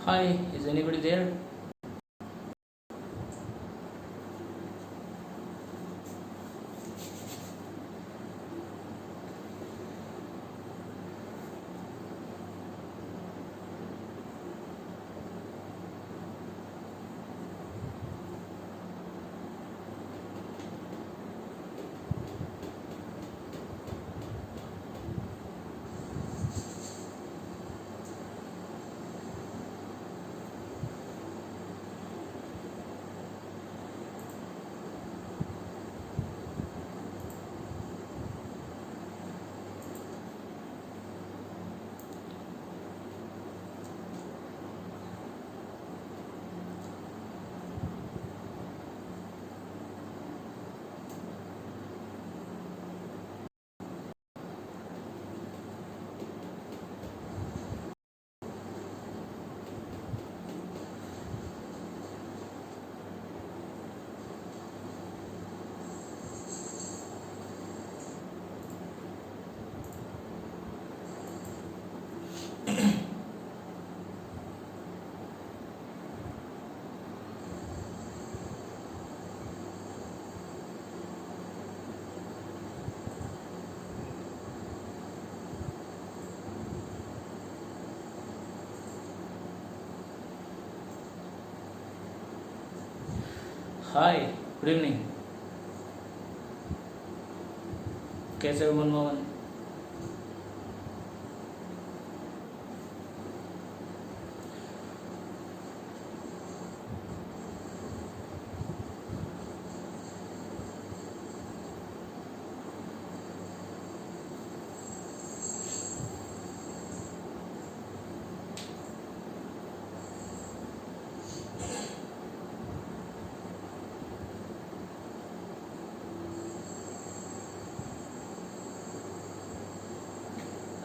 Hi, is anybody there? Hi, good evening. कैसे हो Manmohan?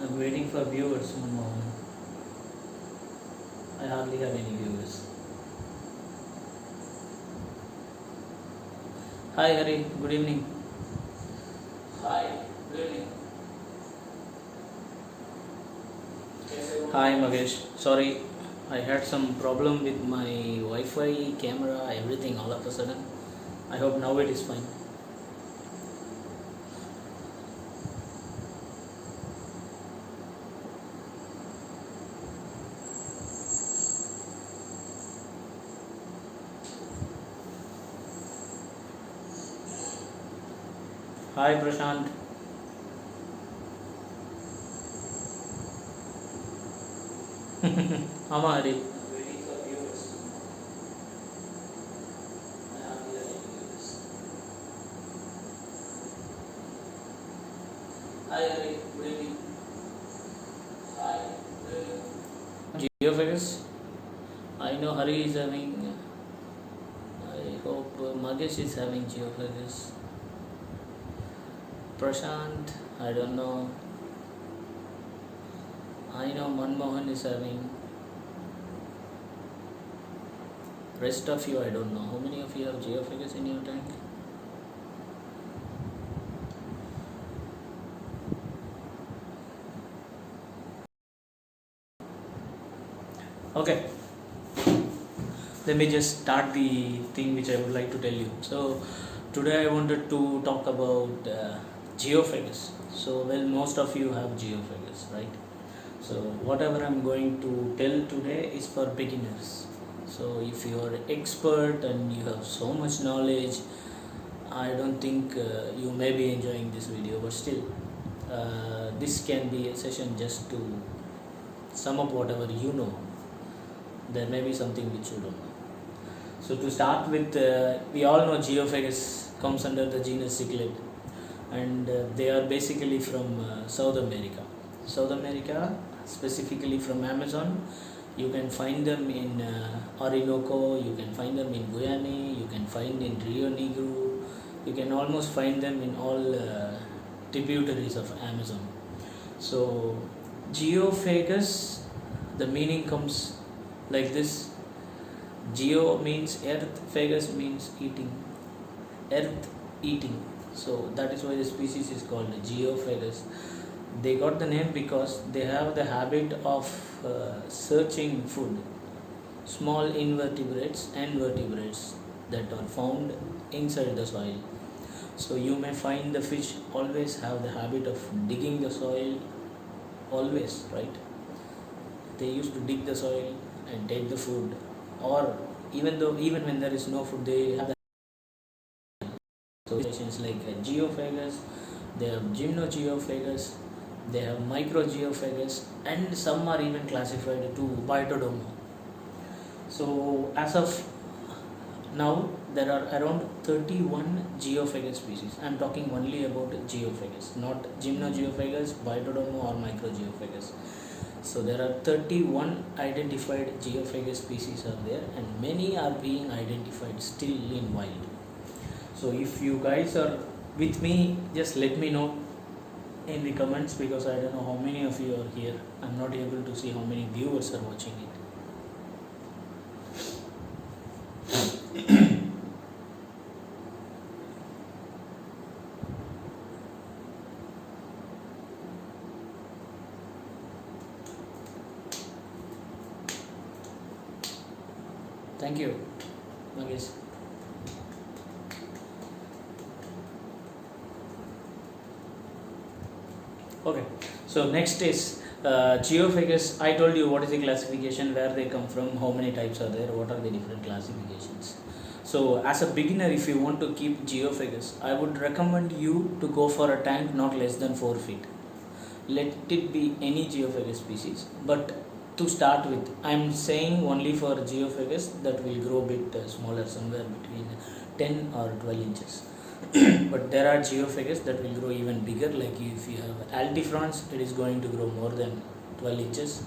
I'm waiting for viewers, Manmohan. I hardly have any viewers. Hi Hari, good evening. Hi, good evening. Hi Magesh. Sorry, I had some problem with my Wi-Fi, camera, everything all of a sudden. I hope now it is fine. Hi Prashant. Ama Hari. Waiting for viewers. I hardly have any viewers. Hi Hari, good evening. Hi, good evening. Geophagus. I know Hari is having. I hope Magesh is having Geophagus. Prashant, I don't know. I know Manmohan is having. Rest of you, I don't know. How many of you have Geophagus in your tank? Okay. Let me just start the thing which I would like to tell you. So, today I wanted to talk about Geophagus. So, well, most of you have Geophagus, right? So, whatever I'm going to tell today is for beginners. So, if you are expert and you have so much knowledge, I don't think you may be enjoying this video, but still, this can be a session just to sum up whatever you know. There may be something which you don't know. So to start with, we all know Geophagus comes under the genus cichlid, and they are basically from South America. South America, specifically from Amazon. You can find them in Orinoco, you can find them in Guyana, you can find in Rio Negro, you can almost find them in all tributaries of Amazon. So Geophagus, the meaning comes like this. Geo means earth, phagus means eating, earth eating. So that is why the species is called Geophagus. They got the name because they have the habit of searching food. small invertebrates and vertebrates that are found inside the soil. So you may find the fish always have the habit of digging the soil, always, right? They used to dig the soil and take the food, or even when there is no food, they have the situations like Geophagus, they have Gymnogeophagus, they have Microgeophagus, and some are even classified to Biotodomo. So as of now, there are around 31 Geophagus species. I am talking only about Geophagus, not Gymnogeophagus, Biotodomo or Microgeophagus. So there are 31 identified Geophagus species are there, and many are being identified still in wild. So if you guys are with me, just let me know in the comments, because I don't know how many of you are here. I'm not able to see how many viewers are watching it. Thank you, Magesh. Okay, so next is Geophagus. I told you what is the classification, where they come from, how many types are there, what are the different classifications. So as a beginner, if you want to keep Geophagus, I would recommend you to go for a tank not less than 4 feet. Let it be any Geophagus species, but to start with, I am saying only for Geophagus that will grow a bit smaller, somewhere between 10 or 12 inches. But there are Geophagus that will grow even bigger, like if you have Altifrons, it is going to grow more than 12 inches.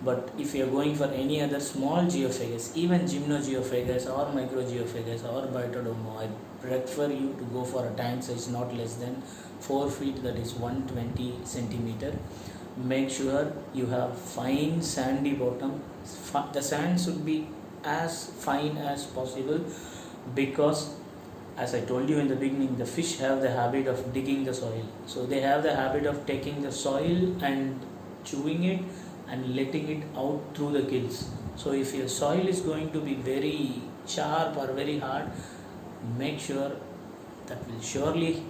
But if you are going for any other small Geophagus, even Gymnogeophagus or Microgeophagus or Biotodomo, I prefer you to go for a tank size not less than 4 feet, that is 120 centimeter. Make sure you have fine sandy bottom. The sand should be as fine as possible, because as I told you in the beginning, the fish have the habit of digging the soil. So they have the habit of taking the soil and chewing it and letting it out through the gills. So if your soil is going to be very sharp or very hard, make sure that will surely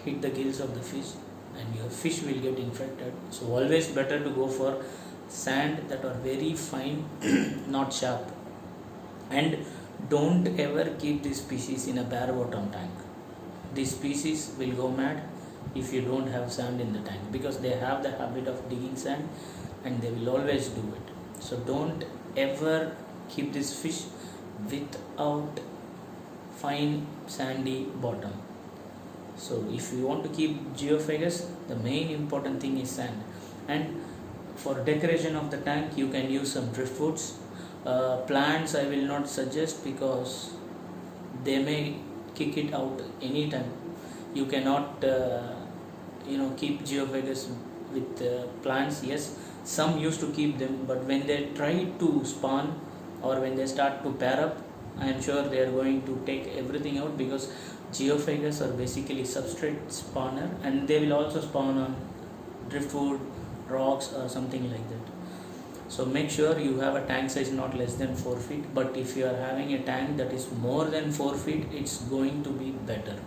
hit the gills of the fish and your fish will get infected. So always better to go for sand that are very fine, not sharp. And don't ever keep this species in a bare bottom tank. This species will go mad if you don't have sand in the tank, because they have the habit of digging sand and they will always do it. So don't ever keep this fish without fine sandy bottom. So if you want to keep Geophagus, the main important thing is sand. And for decoration of the tank, you can use some driftwoods. Plants I will not suggest, because they may kick it out anytime. You cannot keep Geophagus with plants. Yes, some used to keep them, but when they try to spawn or when they start to pair up, I am sure they are going to take everything out, because Geophagus are basically substrate spawner, and they will also spawn on driftwood, rocks or something like that. So make sure you have a tank size not less than 4 feet, but if you are having a tank that is more than 4 feet, it's going to be better.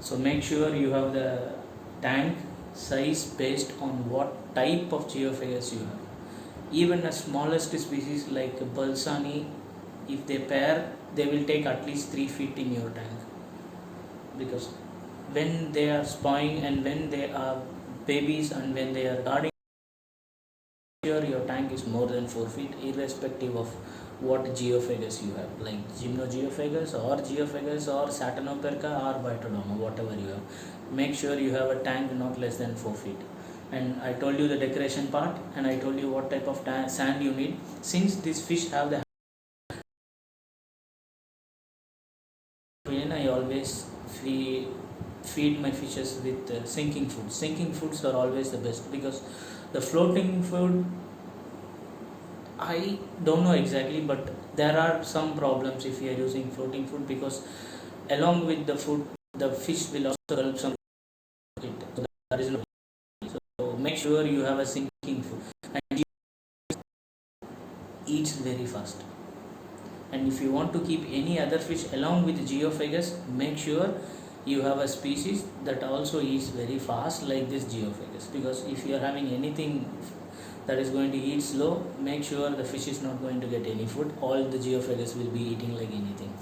So make sure you have the tank size based on what type of Geophagus you have. Even the smallest species like Balsani, if they pair, they will take at least 3 feet in your tank, because when they are spawning and when they are babies and when they are guarding, your tank is more than 4 feet, irrespective of what Geophagus you have, like Gymnogeophagus or Geophagus or Satanoperca or Biotodomo, whatever you have. Make sure you have a tank not less than 4 feet. And I told you the decoration part, and I told you what type of sand you need. Since these fish have the I always feed my fishes with sinking food. Sinking foods are always the best, because the floating food, I don't know exactly, but there are some problems if you are using floating food, because along with the food, the fish will also help some it. So that is no. So make sure you have a sinking food. And eats very fast. And if you want to keep any other fish along with Geophagus, make sure you have a species that also eats very fast like this Geophagus, because if you are having anything that is going to eat slow, make sure the fish is not going to get any food. All the Geophagus will be eating like anything.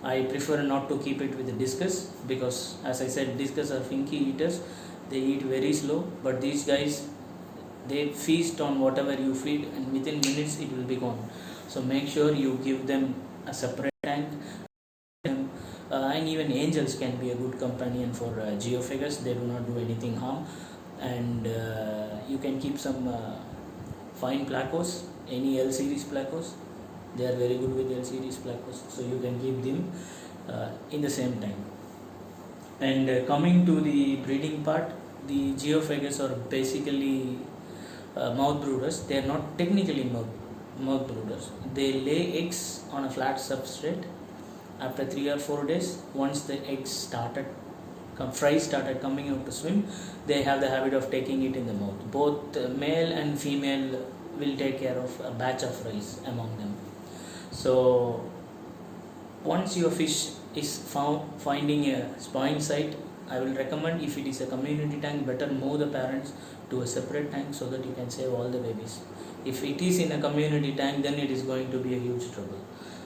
I prefer not to keep it with the discus, because as I said, discus are finky eaters. They eat very slow, but these guys, they feast on whatever you feed, and within minutes it will be gone. So make sure you give them a separate tank. And even angels can be a good companion for Geophagus. They do not do anything harm. And you can keep some fine placos, any L series placos. They are very good with L series placos, so you can keep them in the same time. And coming to the breeding part, the Geophagus are basically mouth brooders. They are not technically mouth brooders. They lay eggs on a flat substrate. After 3 or 4 days, once the eggs fry started coming out to swim, they have the habit of taking it in the mouth. Both male and female will take care of a batch of fries among them. So once your fish is finding a spawning site, I will recommend, if it is a community tank, better move the parents to a separate tank so that you can save all the babies. If it is in a community tank, then it is going to be a huge trouble.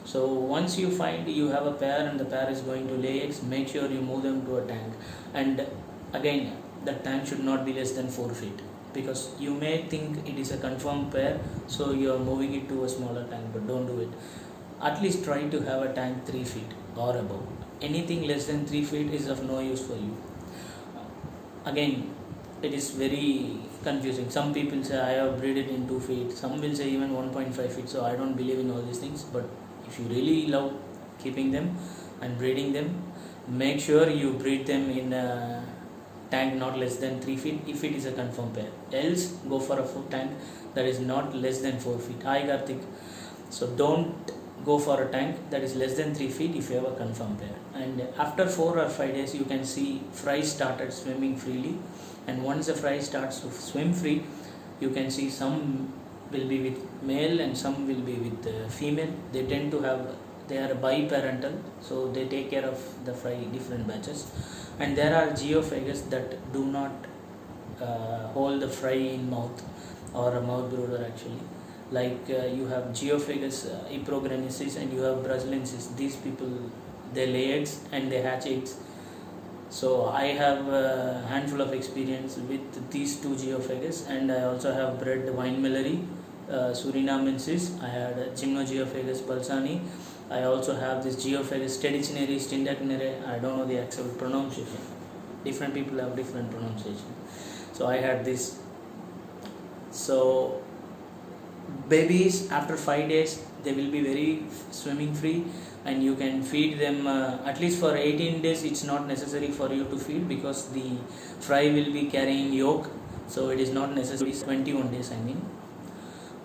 So once you find you have a pair and the pair is going to lay eggs, make sure you move them to a tank. And again, the tank should not be less than 4 feet, because you may think it is a confirmed pair, so you are moving it to a smaller tank, but don't do it. At least try to have a tank 3 feet or above. Anything less than 3 feet is of no use for you. Again, it is very confusing. Some people say I have breeded in 2 feet, some will say even 1.5 feet, so I don't believe in all these things. But if you really love keeping them and breeding them, make sure you breed them in a tank not less than 3 feet if it is a confirmed pair. Else, go for a full tank that is not less than 4 feet. Hi Karthik. So don't go for a tank that is less than 3 feet if you have a confirmed pair. And after 4 or 5 days, you can see fries started swimming freely. And once the fry starts to swim free, you can see some will be with male and some will be with female. They tend to have, they are biparental, so they take care of the fry different batches. And there are Geophagus that do not hold the fry in mouth, or a mouth brooder actually. Like you have Geophagus eprogenesis and you have Braziliensis. These people, they lay eggs and they hatch eggs. So I have a handful of experience with these two Geophagus, and I also have bred wine Mallory, Surinamensis. I had Gymnogeophagus balsani. I also have this Geophagus stedichineri, stindacnere. I don't know the actual pronunciation. Different people have different pronunciation. So I had this. So babies after 5 days, they will be very swimming free, and you can feed them at least for 18 days. It's not necessary for you to feed, because the fry will be carrying yolk, so it is not necessary. 21 days I mean.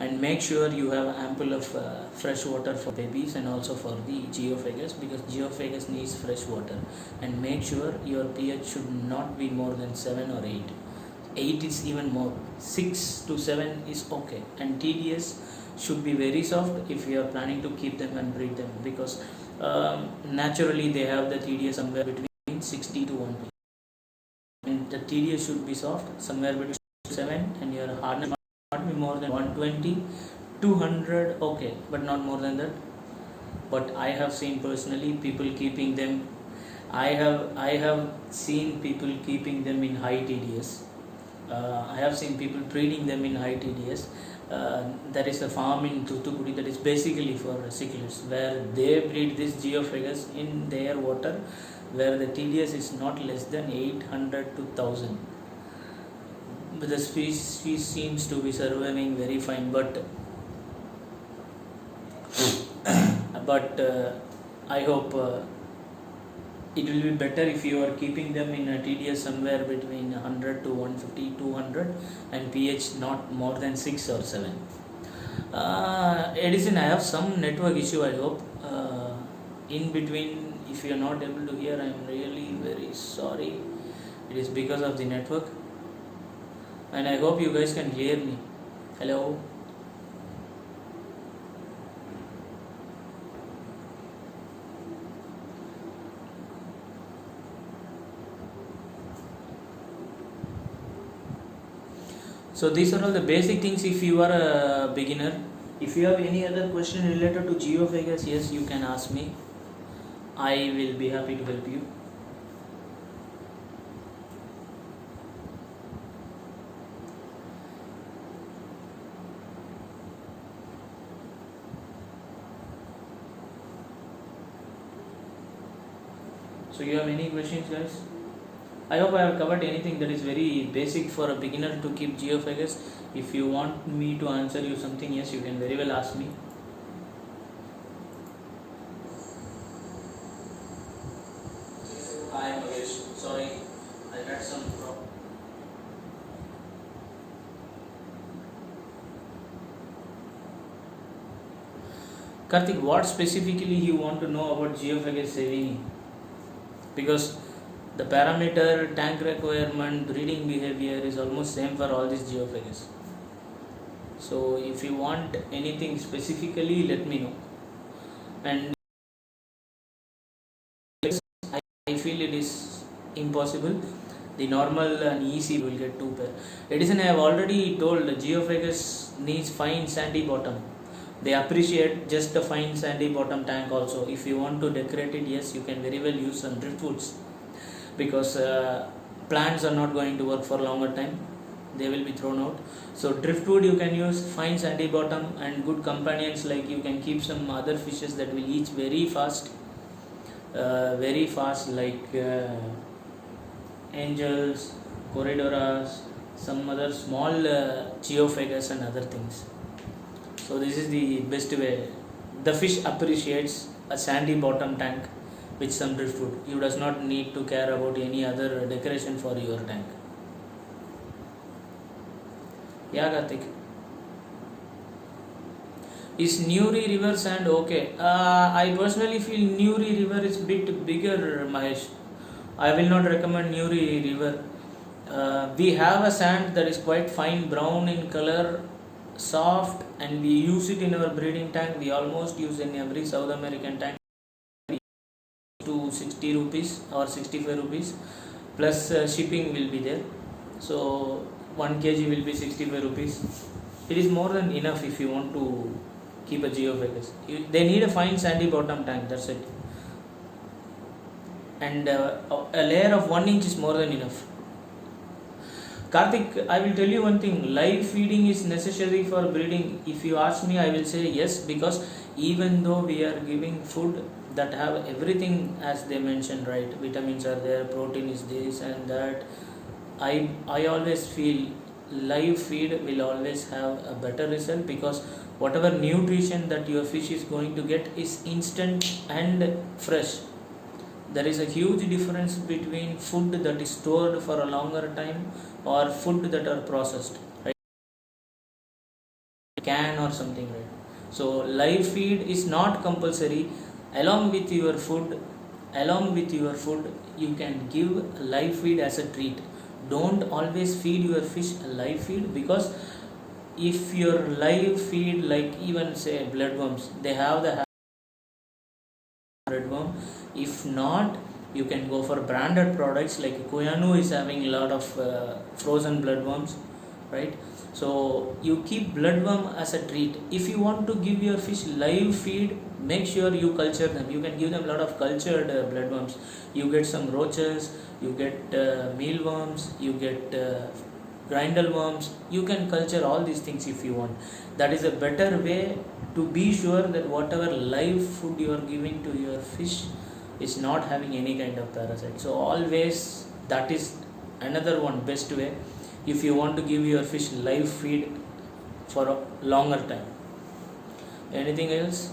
And make sure you have ample of fresh water for babies and also for the Geophagus, because Geophagus needs fresh water. And make sure your pH should not be more than 7 or 8. 8 is even more. 6 to 7 is okay. And TDS should be very soft if you are planning to keep them and breed them, because naturally they have the TDS somewhere between 60 to 1. And the TDS should be soft, somewhere between 7, and your hardness not be more than 120, 200, okay, but not more than that. But I have seen personally people keeping them. I have seen people keeping them in high TDS. I have seen people breeding them in high TDS. There is a farm in Thuthukudi that is basically for cichlids, where they breed this Geophagus in their water, where the TDS is not less than 800 to 1000. But the species seems to be surviving very fine, but I hope it will be better if you are keeping them in a TDS somewhere between 100 to 150, 200, and pH not more than 6 or 7. Edison, I have some network issue, I hope. In between, if you are not able to hear, I am really very sorry. It is because of the network. And I hope you guys can hear me. Hello. So these are all the basic things if you are a beginner. If you have any other question related to Geophagus, yes, you can ask me. I will be happy to help you. So you have any questions, guys? I hope I have covered anything that is very basic for a beginner to keep Geophagus. If you want me to answer you something, yes, you can very well ask me. Hi Mahesh, sorry, I had some problem. Karthik, what specifically you want to know about Geophagus savini? Because the parameter, tank requirement, breeding behavior is almost same for all these Geophagus. So if you want anything specifically, let me know. And I feel it is impossible. The normal and easy will get two pair. Edison, I have already told Geophagus needs fine sandy bottom. They appreciate just the fine sandy bottom tank also. If you want to decorate it, yes, you can very well use some driftwoods, because plants are not going to work for longer time. They will be thrown out. So driftwood you can use, fine sandy bottom, and good companions like you can keep some other fishes that will eat very fast like angels, corridoras, some other small Geophagus and other things. So this is the best way. The fish appreciates a sandy bottom tank with some driftwood. You does not need to care about any other decoration for your tank. Yeah, Karthik. Is Newry River sand okay? I personally feel Newry River is bit bigger, Mahesh. I will not recommend Newry River. We have a sand that is quite fine brown in color, soft, and we use it in our breeding tank. We almost use in every South American tank to 60 rupees or 65 rupees plus shipping will be there. So 1 kg will be 65 rupees. It is more than enough if you want to keep a Geophagus. They need a fine sandy bottom tank, that's it. And a layer of 1 inch is more than enough. Karthik, I will tell you one thing, live feeding is necessary for breeding. If you ask me, I will say yes, because even though we are giving food that have everything as they mentioned, right, vitamins are there, protein is this and that, I always feel live feed will always have a better result, because whatever nutrition that your fish is going to get is instant and fresh. There is a huge difference between food that is stored for a longer time or food that are processed, right? Can or something, right? So live feed is not compulsory. Along with your food, you can give live feed as a treat. Don't always feed your fish live feed, because if your live feed, like even say bloodworms, they have the bloodworm. If not, you can go for branded products like Kuyanu is having a lot of frozen bloodworms, right? So you keep bloodworm as a treat. If you want to give your fish live feed, make sure you culture them. You can give them a lot of cultured bloodworms. You get some roaches, you get mealworms, you get grindle worms. You can culture all these things if you want. That is a better way to be sure that whatever live food you are giving to your fish is not having any kind of parasite. So always that is another one best way if you want to give your fish live feed for a longer time. Anything else?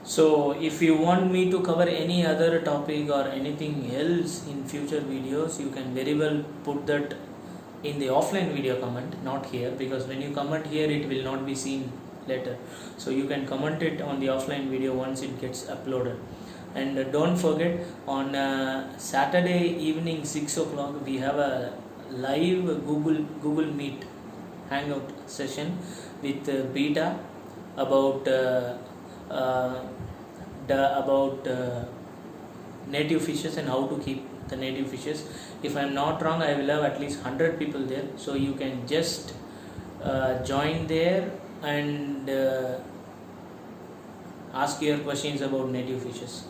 So if you want me to cover any other topic or anything else in future videos, you can very well put that in the offline video comment, not here, because when you comment here it will not be seen later. So you can comment it on the offline video once it gets uploaded. And don't forget, on Saturday evening 6 o'clock we have a live Google Meet hangout session with Beta about native fishes and how to keep the native fishes. If I am not wrong, I will have at least 100 people there, so you can just join there and ask your questions about native fishes.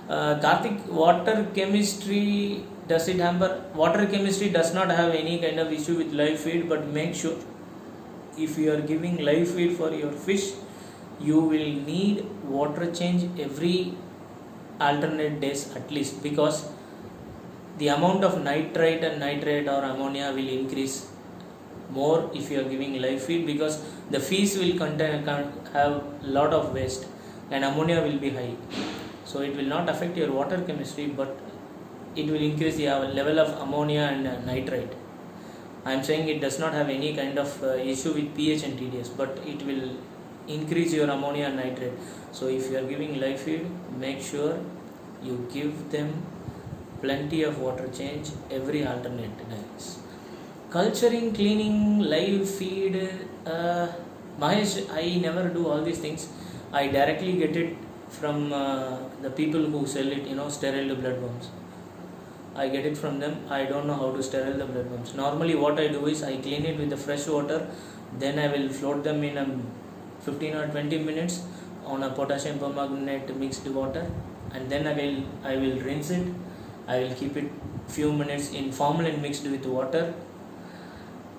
Karthik, water chemistry, does it hamper? Water chemistry does not have any kind of issue with live feed, but make sure if you are giving live feed for your fish, you will need water change every alternate days at least, because the amount of nitrite and nitrate or ammonia will increase more if you are giving live feed, because the fish will have lot of waste and ammonia will be high. So it will not affect your water chemistry, but it will increase the level of ammonia and nitrite. I am saying it does not have any kind of issue with pH and TDS, but it will increase your ammonia and nitrate. So if you are giving live feed, make sure you give them plenty of water change every alternate days. Culturing, cleaning, live feed, Mahesh, I never do all these things. I directly get it from the people who sell it, sterile bloodworms. I get it from them. I don't know how to sterile the bloodworms. Normally what I do is I clean it with the fresh water, then I will float them in 15 or 20 minutes on a potassium permanganate mixed water, and then I will rinse it. I will keep it few minutes in formalin mixed with water,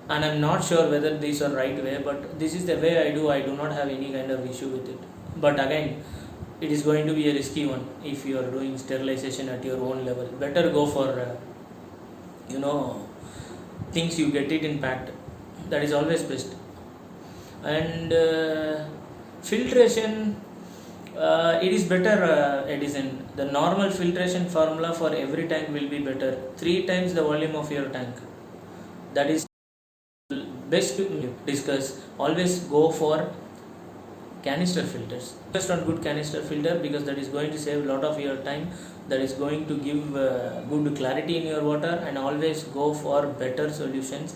and I'm not sure whether these are right way, but this is the way I do. I do not have any kind of issue with it. But again, it is going to be a risky one if you are doing sterilization at your own level. Better go for things you get it in packed. That is always best. And filtration, it is better, Edison. The normal filtration formula for every tank will be better. 3 times the volume of your tank. That is best to discuss. Always go for canister filters. Just on good canister filter, because that is going to save a lot of your time. That is going to give good clarity in your water, and always go for better solutions,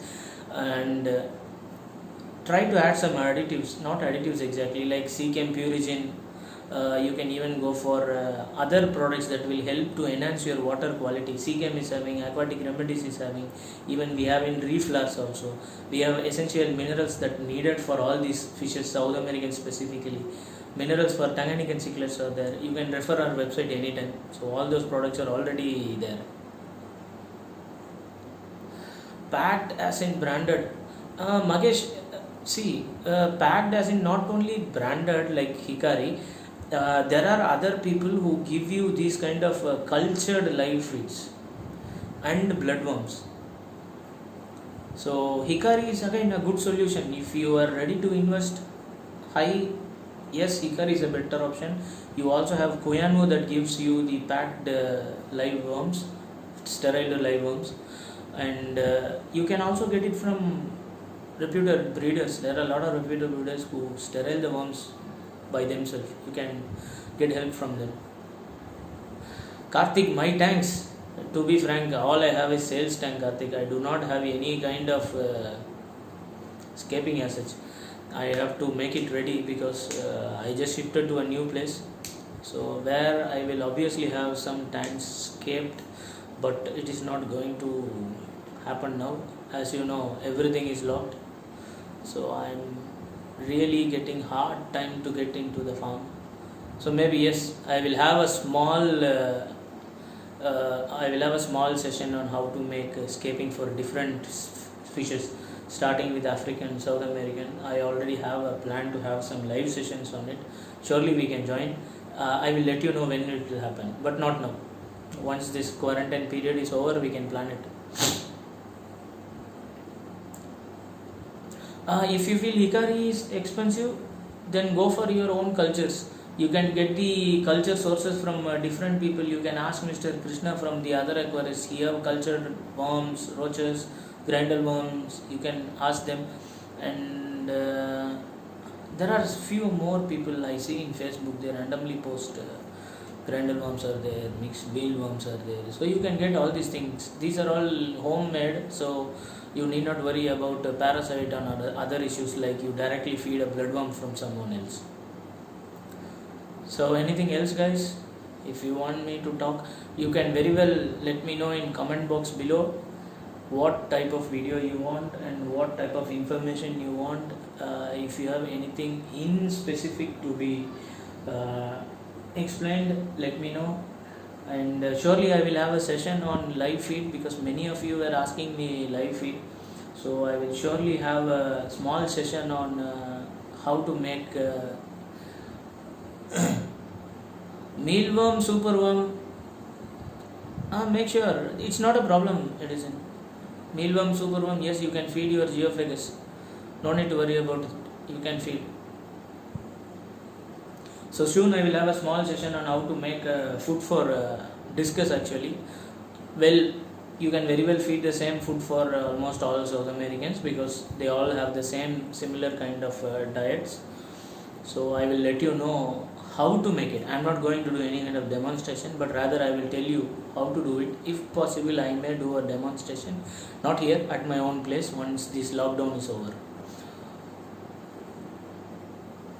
and try to add some additives, not additives exactly, like Chem Purigen. You can even go for other products that will help to enhance your water quality. Chem is having, Aquatic Remedies is having, even we have in reef flowers also. We have essential minerals that needed for all these fishes, South American specifically. Minerals for Tanganic and cichlids are there. You can refer our website anytime. So all those products are already there. Packed as in branded. Magesh, see, packed as in not only branded like Hikari, there are other people who give you these kind of cultured live feeds and bloodworms. So Hikari is again a good solution if you are ready to invest high. Yes, Hikari is a better option. You also have Koyanu that gives you the packed live worms, sterile live worms, and you can also get it from reputed breeders. There are a lot of reputed breeders who sterile the worms by themselves. You can get help from them. Karthik, my tanks, to be frank, all I have is sales tank, Karthik. I do not have any kind of escaping as such. I have to make it ready because I just shifted to a new place, so where I will obviously have some tanks scaped, but it is not going to happen now. As you know, everything is locked, so I am really getting hard time to get into the farm. So maybe yes, I will have a small session on how to make escaping for different fishes, starting with African, South American. I already have a plan to have some live sessions on it. Surely we can join. I will let you know when it will happen, but not now. Once this quarantine period is over, we can plan it. If you feel Hikari is expensive, then go for your own cultures. You can get the culture sources from different people. You can ask Mr. Krishna from the other aquarists. He have cultured worms, roaches, grindle worms. You can ask them, and there are few more people I see in Facebook. They randomly post grindle worms are there, mixed whale worms are there. So you can get all these things. These are all homemade, so you need not worry about parasite and other issues like you directly feed a bloodworm from someone else. So anything else, guys? If you want me to talk, you can very well let me know in comment box below what type of video you want and what type of information you want. If you have anything in specific to be explained, let me know. And surely I will have a session on live feed, because many of you were asking me live feed. So I will surely have a small session on how to make mealworm, superworm. Make sure it's not a problem, Edison. Mealworm, superworm, yes, you can feed your Geophagus. No need to worry about it. You can feed. So soon I will have a small session on how to make food for discus actually. Well, you can very well feed the same food for almost all South Americans, because they all have the same similar kind of diets. So I will let you know how to make it. I am not going to do any kind of demonstration, but rather I will tell you how to do it. If possible, I may do a demonstration, not here, at my own place once this lockdown is over.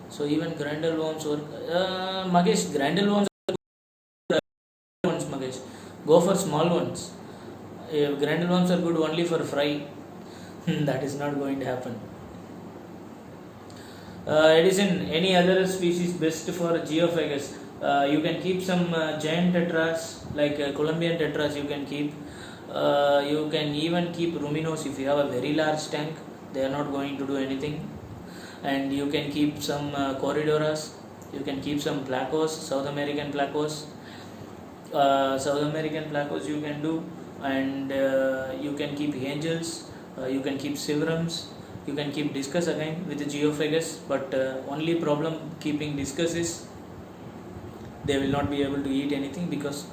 So even grindle worms work. Magesh, grindle worms are good ones, Magesh. Go for small ones. Grindle worms are good only for fry. That is not going to happen. Edison, any other species best for Geophagus? You can keep some giant tetras, like Colombian tetras you can keep. You can even keep ruminos if you have a very large tank. They are not going to do anything. And you can keep some corridoras. You can keep some placos, South American placos. You can do. And you can keep angels. You can keep sivrams. You can keep discus again with the Geophagus, but only problem keeping discus is they will not be able to eat anything, because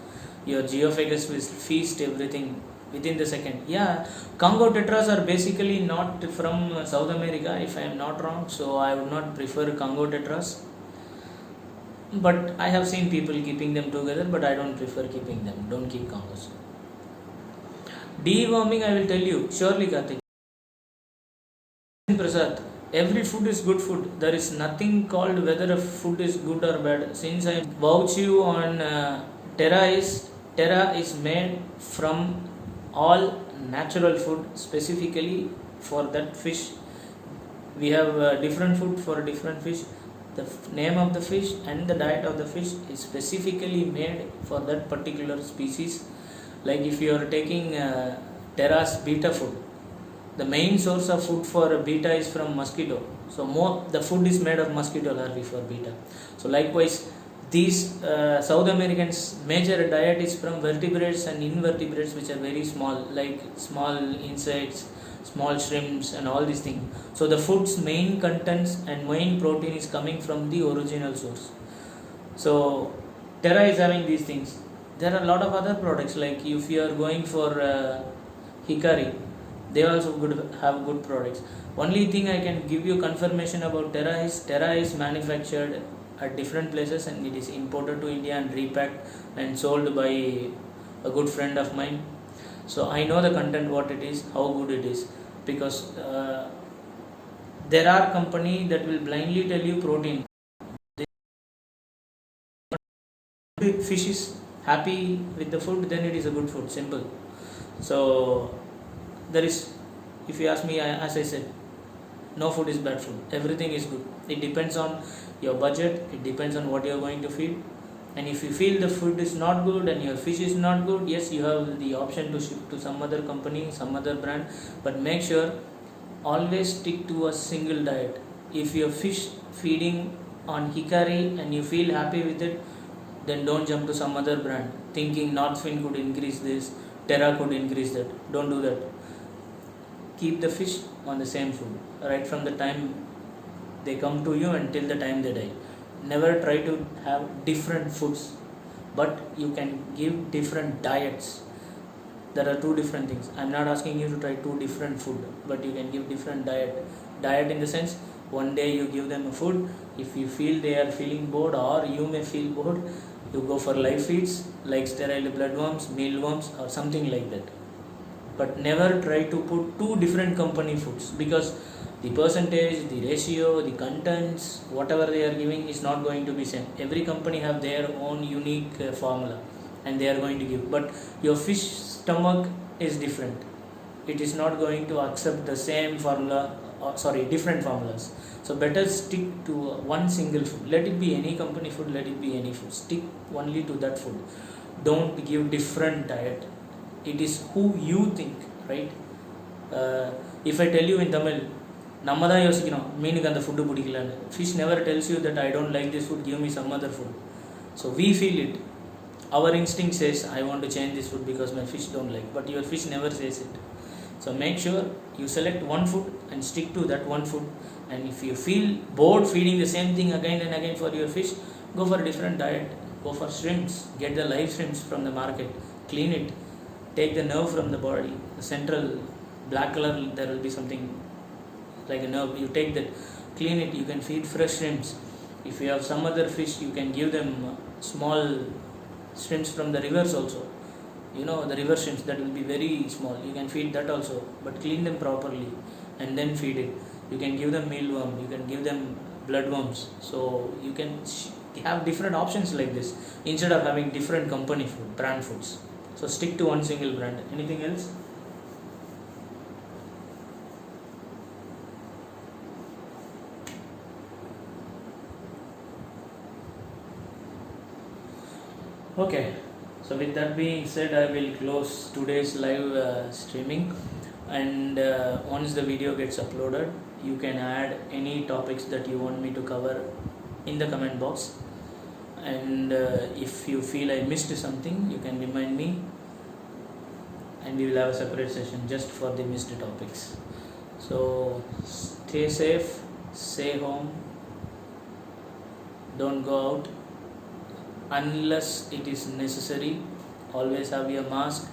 your Geophagus will feast everything within the second. Yeah, Congo tetras are basically not from South America, if I am not wrong, so I would not prefer Congo tetras. But I have seen people keeping them together, but I don't prefer keeping them. Don't keep Congos. Deworming, I will tell you, surely, Karthik. Prasad, every food is good food. There is nothing called whether a food is good or bad. Since I vouch you on Terra is made from all natural food, specifically for that fish. We have different food for different fish. The name of the fish and the diet of the fish is specifically made for that particular species. Like if you are taking Terra's beta food, the main source of food for beta is from mosquito. So the food is made of mosquito larvae for beta. So likewise, these South Americans' major diet is from vertebrates and invertebrates, which are very small, like small insects, small shrimps and all these things. So the food's main contents and main protein is coming from the original source. So Terra is having these things. There are a lot of other products, like if you are going for Hikari, they also have good products. Only thing I can give you confirmation about Terra is manufactured at different places and it is imported to India and repacked and sold by a good friend of mine. So I know the content, what it is, how good it is, because there are companies that will blindly tell you protein. If fish is happy with the food, then it is a good food, simple. So there is, if you ask me, as I said, no food is bad food, everything is good. It depends on your budget, it depends on what you are going to feed. And if you feel the food is not good and your fish is not good, yes, you have the option to shift to some other company, some other brand, but make sure always stick to a single diet. If your fish feeding on Hikari and you feel happy with it, then don't jump to some other brand thinking Northfin could increase this, Terra could increase that. Don't do that. Keep the fish on the same food right from the time they come to you until the time they die. Never try to have different foods, but you can give different diets. There are two different things. I am not asking you to try two different food, but you can give different diet in the sense, one day you give them a food. If you feel they are feeling bored, or you may feel bored, you go for live feeds like sterile bloodworms, mealworms or something like that. But never try to put two different company foods, because The percentage, the ratio, the contents, whatever they are giving is not going to be same. Every company have their own unique formula, and they are going to give. But your fish stomach is different. It is not going to accept the same formula, different formulas. So better stick to one single food. Let it be any company food, let it be any food. Stick only to that food. Don't give different diet. It is who you think, right? If I tell you in Tamil, நம்ம தான் யோசிக்கணும் மீனுக்கு அந்த food பிடிக்கலன்னு. Fish never tells you that I don't like this food, give me some other food. So we feel it. Our instinct says I want to change this food because my fish don't like, but your fish never says it. So make sure you select one food and stick to that one food. And if you feel bored feeding the same thing again and again for your fish, go for a different diet. Go for shrimps. Get the live shrimps from the market. Clean it. Take the nerve from the body. The central black color, there will be something like a nerve. You take that, clean it. You can feed fresh shrimps. If you have some other fish, you can give them small shrimps from the rivers also. You know, the river shrimps that will be very small. You can feed that also, but clean them properly and then feed it. You can give them mealworm. You can give them bloodworms. So you can have different options like this instead of having different company food, brand foods. So stick to one single brand. Anything else? Okay, so with that being said, I will close today's live streaming, and once the video gets uploaded, you can add any topics that you want me to cover in the comment box, and if you feel I missed something, you can remind me, and we will have a separate session just for the missed topics. So stay safe, stay home, don't go out unless it is necessary. Always have your mask,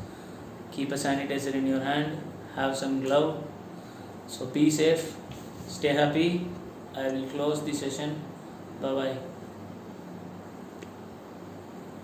keep a sanitizer in your hand, have some glove. So be safe, stay happy. I will close the session. Bye bye.